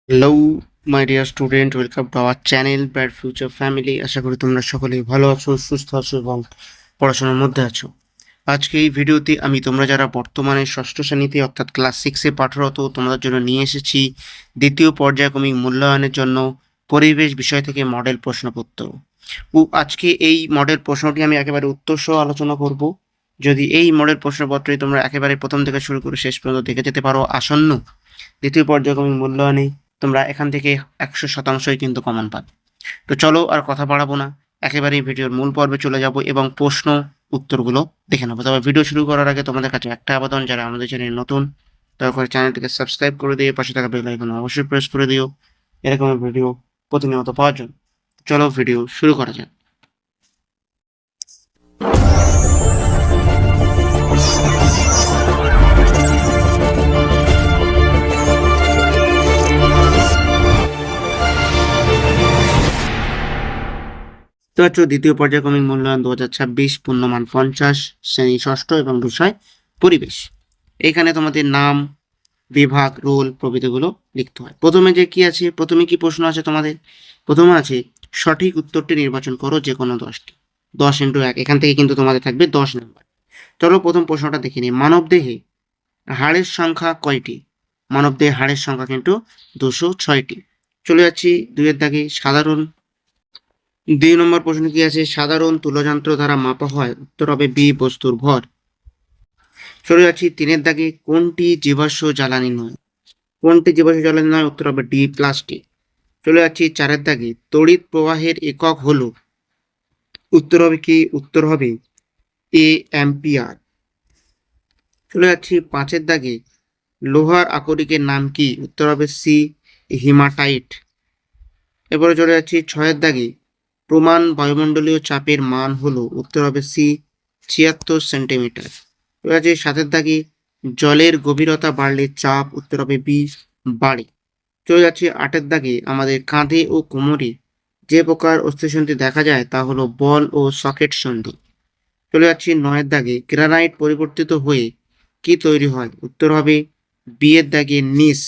Hello my dear student, welcome to our channel bright future family. আশা করি তোমরা সকলেই ভালো আছো, সুস্থ আছো এবং পড়াশোনার মধ্যে আছো। আজকে এই ভিডিওতে আমি তোমরা যারা বর্তমানে ষষ্ঠ শ্রেণীতে অর্থাৎ ক্লাস সিক্সে পাঠরত তোমাদের জন্য নিয়ে এসেছি দ্বিতীয় পর্যায়ক্রমিক মূল্যায়নের জন্য পরিবেশ বিষয় থেকে মডেল প্রশ্নপত্র। আজকে এই মডেল প্রশ্নটি আমি একেবারে উত্তর সহ আলোচনা করব। যদি এই মডেল প্রশ্নপত্রটি তোমরা একেবারে প্রথম থেকে শুরু করে শেষ পর্যন্ত দেখে যেতে পারো, আসন্ন দ্বিতীয় পর্যায়ক্রমিক মূল্যায়নে তোমরা এখান থেকে 100%ই কিন্তু কমন পাবে। তো চলো আর কথা বাড়াবো না, একেবারেই ভিডিওর মূল পর্বে চলে যাব এবং প্রশ্ন উত্তরগুলো দেখে নেবো। তবে ভিডিও শুরু করার আগে তোমাদের কাছে একটা আবেদন, যারা আমাদের চ্যানেল নতুন দয়া করে চ্যানেলটিকে সাবস্ক্রাইব করে দিয়ে পাশে থাকা বেল আইকন অবশ্যই প্রেস করে দিও এরকম ভিডিও প্রতিনিয়ত পাওয়ার জন্য। চলো ভিডিও শুরু করা যাক। তো হচ্ছে দ্বিতীয় পর্যায়ক্রমিক মূল্যায়ন 2026, পূর্ণমান 50, শ্রেণী ষষ্ঠ এবং বিষয় পরিবেশ। এখানে তোমাদের নাম, বিভাগ, রোল প্রভৃতিগুলো লিখতে হয়। প্রথমে যে কি আছে, প্রথমে কি প্রশ্ন আছে তোমাদের? প্রথমে আছে সঠিক উত্তরটি নির্বাচন করো যে কোনো 10টি। 10 ইন্টু 1, এখান থেকে কিন্তু তোমাদের থাকবে 10 নম্বর। চলো প্রথম প্রশ্নটা দেখে নিই। মানবদেহে হাড়ের সংখ্যা কয়টি? মানবদেহে হাড়ের সংখ্যা কিন্তু 206টি। চলে যাচ্ছি 2-এর দাগে। সাধারণ 2 নম্বর প্রশ্ন কি আছে? সাধারণ তুলযন্ত্র দ্বারা মাপা হয়, উত্তর হবে বি, বস্তুর ভর। চলে যাচ্ছি 3-এর দাগে। কোনটি জীবাশ্ম জ্বালানি নয়? কোনটি জীবাশ্ম জ্বালানি নয়? উত্তর হবে ডি, প্লাস্টিক। চলে যাচ্ছি 4-এর দাগে। তড়িৎ প্রবাহের একক হলো, উত্তর হবে কি? উত্তর হবে এ, অ্যাম্পিয়ার। চলে যাচ্ছি 5-এর দাগে। লোহার আকরিকের নাম কি? উত্তর হবে সি, হিমাটাইট। এরপরে চলে যাচ্ছি 6-এর দাগে। প্রমাণ বায়ুমণ্ডলীয় চাপের মান হলো, উত্তর হবে সি, 76 সেন্টিমিটার। চলে যাচ্ছি 7-এর দাগে। জলের গভীরতা বাড়লে চাপ, উত্তর হবে বি, বাড়ে। চলে যাচ্ছি 8-এর দাগে। আমাদের কাঁধে ও কোমরে যে প্রকার অস্থিসন্ধি দেখা যায় তা হলো বল ও সকেট সন্ধি। চলে যাচ্ছি 9-এর দাগে। গ্রানাইট পরিবর্তিত হয়ে কি তৈরি হয়? উত্তর হবে বি এর দাগে, নিস।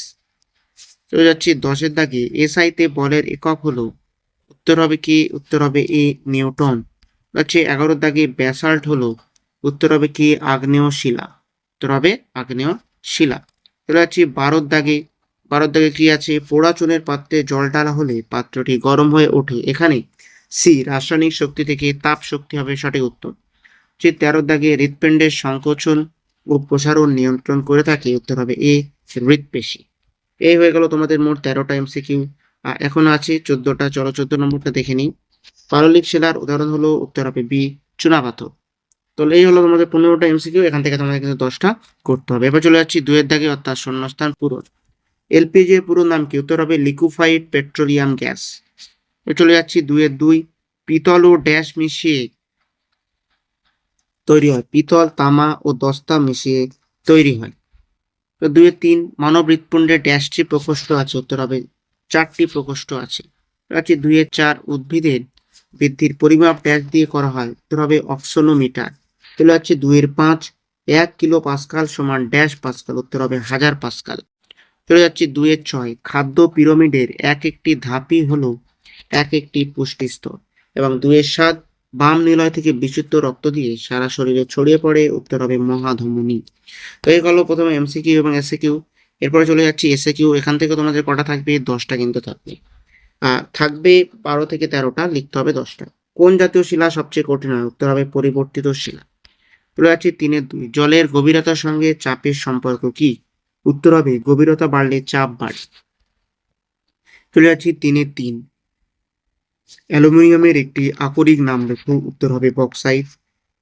চলে যাচ্ছি 10-এর দাগে। এসআইতে বলের একক হলো, উত্তর হবে কি? উত্তর হবে এ, নিউটন। যাচ্ছে 11-এর দাগে। ব্যাসাল্ট হলো, উত্তর হবে কি? আগ্নেয় শিলা। উত্তর হবে আগ্নেয় শিলা। চলে যাচ্ছি 12-এর দাগে। 12-এর দাগে কি আছে? পোড়া চুনের পাত্রে জল ঢালা হলে পাত্রটি গরম হয়ে ওঠে। এখানে সি, রাসায়নিক শক্তি থেকে তাপ শক্তি হবে সঠিক উত্তর। 13-এর দাগে। হৃৎপিণ্ডের সংকোচন ও প্রসারণ নিয়ন্ত্রণ করে থাকে, উত্তর হবে এ, হৃৎপেশি। এই হয়ে গেল তোমাদের মোট 13টা এমসিকিউ। এখন আছে 14টা। চলো 14 নম্বরটা দেখে নিই। পাললিক শিলার উদাহরণ হলো, উত্তর হবে বি, চুনাপাথর। তো এই হলো তোমাদের 15টা এমসিকিউ, এখান থেকে তোমাদের কিন্তু 10টা করতে হবে। এবার চলে যাচ্ছি 2-এর দাগে, অর্থাৎ শূন্যস্থান পূরণ। এলপিজি এর পুরো নাম কি? উত্তর হবে লিকুইফাইড পেট্রোলিয়াম গ্যাস। চলে যাচ্ছি 2-এর 2। পিতল ও ড্যাশ মিশিয়ে তৈরি হয়, পিতল, তামা ও দস্তা মিশিয়ে তৈরি হয়। তো 2-এর 3। মানব হৃৎপিণ্ডে ড্যাশটি প্রকোষ্ঠ আছে? উত্তর হবে 4টি প্রকোষ্ঠ আছে। আছে 2-এর 4। উদ্ভিদের বৃদ্ধির পরিমাপ ড্যাশ দিয়ে করা হয়? উত্তর হবে অক্সনোমিটার। চলে যাচ্ছে 2-এর 5। 1 কিলো পাস্কাল সমান ড্যাশ পাস্কাল? উত্তর হবে 1000 পাস্কাল। চলে যাচ্ছি 2-এর 6। খাদ্য পিরামিডের এক একটি ধাপই হলো এক একটি পুষ্টি স্তর। এবং 2-এর 7। বাম নিলয় থেকে বিশুদ্ধ রক্ত দিয়ে সারা শরীরে ছড়িয়ে পড়ে, উত্তর হবে মহাধমনী। তো এই হলো প্রথমে এমসিকিউ এবং এসএকিউ। এরপরে চলে যাচ্ছি এসএকিউ। এখান থেকে তোমাদের কটা থাকবে? 10টা কিন্তু থাকবে। থাকবে 12 থেকে 13টা, লিখতে হবে 10টা। কোন জাতীয় শিলা সবচেয়ে কঠিন হয়? উত্তর হবে পরিবর্তিত শিলা। চলে যাচ্ছি 3-এর 2। জলের গভীরতার সঙ্গে চাপের সম্পর্ক কি? উত্তর হবে গভীরতা বাড়লে চাপ বাড়ে। চলে যাচ্ছি 3-এর 3। অ্যালুমিনিয়ামের একটি আকরিক নাম লেখো, উত্তর হবে বক্সাইট।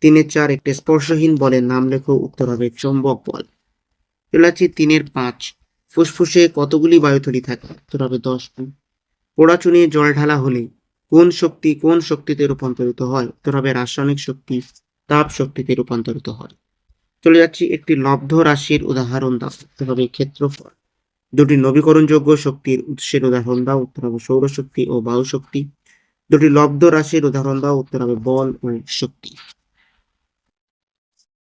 3-এর 4। একটি স্পর্শহীন বলের নাম লেখো, উত্তর হবে চৌম্বক বল। চলে যাচ্ছি 3-এর 5। ফুসফুসে কতগুলি বায়ুথলি থাকে? উত্তর হবে 10টি। পোড়া চুনে জল ঢালা হলে কোন শক্তি কোন শক্তিতে রূপান্তরিত হয়? উত্তর হবে রাসায়নিক শক্তি তাপ শক্তিতে রূপান্তরিত হয়। চলে যাচ্ছি একটি লব্ধ রাশির উদাহরণ দাও, উত্তর হবে ক্ষেত্রফল। 2টি নবীকরণযোগ্য শক্তির উৎসের উদাহরণ দাও, উত্তর হবে সৌরশক্তি ও বায়ু শক্তি। 2টি লব্ধ রাশির উদাহরণ দাও, উত্তর হবে বল ও শক্তি।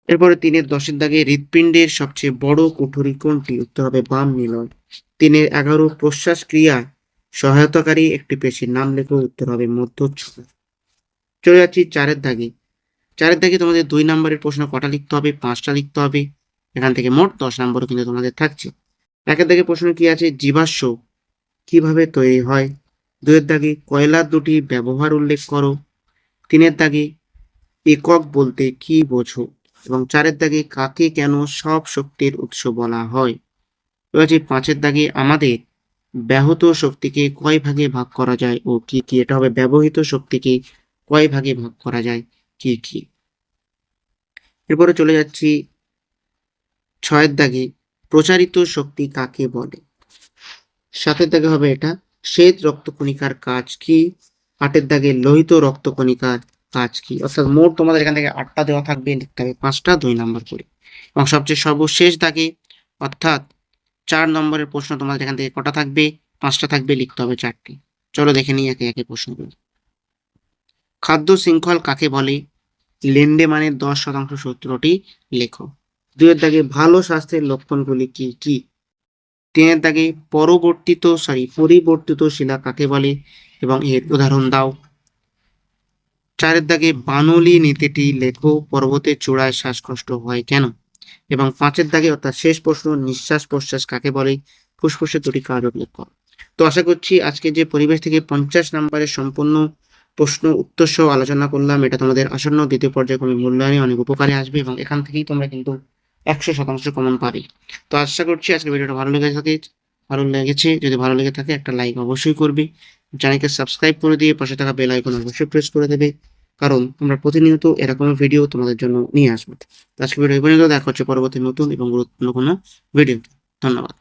এরপরে 3-10 দাগে হৃৎপিণ্ডের সবচেয়ে বড় কুঠুরি কোনটি? উত্তর হবে বাম নিলয়। 3-11 প্রশ্বাস ক্রিয়ায় সহায়তাকারী একটি পেশির নাম লেখো। উত্তর হবে মধ্যচ্ছদা। চলে যাচ্ছি 4 দাগে। 4 দাগে তোমাদের 2 নম্বরের প্রশ্ন কটা লিখতে হবে? 5টা লিখতে হবে। এখান থেকে মোট 10 নম্বরও কিন্তু তোমাদের থাকছে। 1 দাগে প্রশ্ন কি আছে? জীবাশ্ম কিভাবে তৈরি হয়? 2 দাগে কয়লার দুটি ব্যবহার উল্লেখ করো। 3 দাগে একক বলতে কি বোঝো? এবং 4 দাগে কাকে কেন সব শক্তির উৎস বলা হয়? এবার 5 দাগে আমাদের ব্যাহত শক্তিকে কয় ভাগে ভাগ করা যায় ও কি কি? এটা হবে ব্যবহৃত শক্তিকে কয় ভাগে ভাগ করা যায় কি কি? এরপরে চলে যাচ্ছি 6 দাগে প্রচারিত শক্তি কাকে বলে? 7 দাগে হবে এটা শ্বেত রক্তকণিকার কাজ কি? 8 দাগে লোহিত রক্তকণিকার কাজ কি? অর্থাৎ মোট তোমাদের এখান থেকে 8টা দেওয়া থাকবে, লিখতে হবে 5টা 2 নম্বর করে। এবং সবচেয়ে সর্বশেষ দাগে অর্থাৎ 4 নম্বরের প্রশ্ন তোমাদের এখান থেকে কটা থাকবে? 5টা থাকবে, লিখতে হবে 4টি। চলো দেখে নিই একে একে প্রশ্নগুলো। খাদ্য শৃঙ্খল কাকে বলে? লেন্ডে মানে 10% সূত্রটি লেখো। 2 দাগে ভালো স্বাস্থ্যের লক্ষণগুলি কি কি? 3 দাগে পরিবর্তিত শিলা কাকে বলে এবং এর উদাহরণ দাও। 4 দাগে বানলি নীতিটি লেখো। পর্বতের চূড়ায় শ্বাসকষ্ট হয় কেন? এবং 5 দাগে অর্থাৎ শেষ প্রশ্ন নিঃশ্বাস প্রশ্বাস কাকে বলে? ফুসফুসের দুটি কাজ উল্লেখ করো। তো আশা করছি আজকে যে পরিবেশ থেকে 50 নম্বরের সম্পূর্ণ প্রশ্ন উত্তর সহ আলোচনা করলাম, এটা তোমাদের আসন্ন দ্বিতীয় পর্যায়ক্রমিক মূল্যায়নে অনেক উপকারে আসবে এবং এখান থেকেই তোমরা কিন্তু 100% কমন পাবে। তো আশা করছি আজকে ভিডিওটা ভালো লেগেছে। যদি ভালো লেগে থাকে একটা লাইক অবশ্যই করবে। চ্যানেলকে সাবস্ক্রাইব করে দিয়ে পাশে থাকা বেল আইকন অবশ্যই প্রেস করে দেবে, কারণ আমরা প্রতিনিয়ত এরকম ভিডিও তোমাদের জন্য নিয়ে আসবো। আজকে ভিডিও এই পর্যন্ত। দেখা হচ্ছে পরবর্তী নতুন এবং গুরুত্বপূর্ণ কোনো ভিডিও। ধন্যবাদ।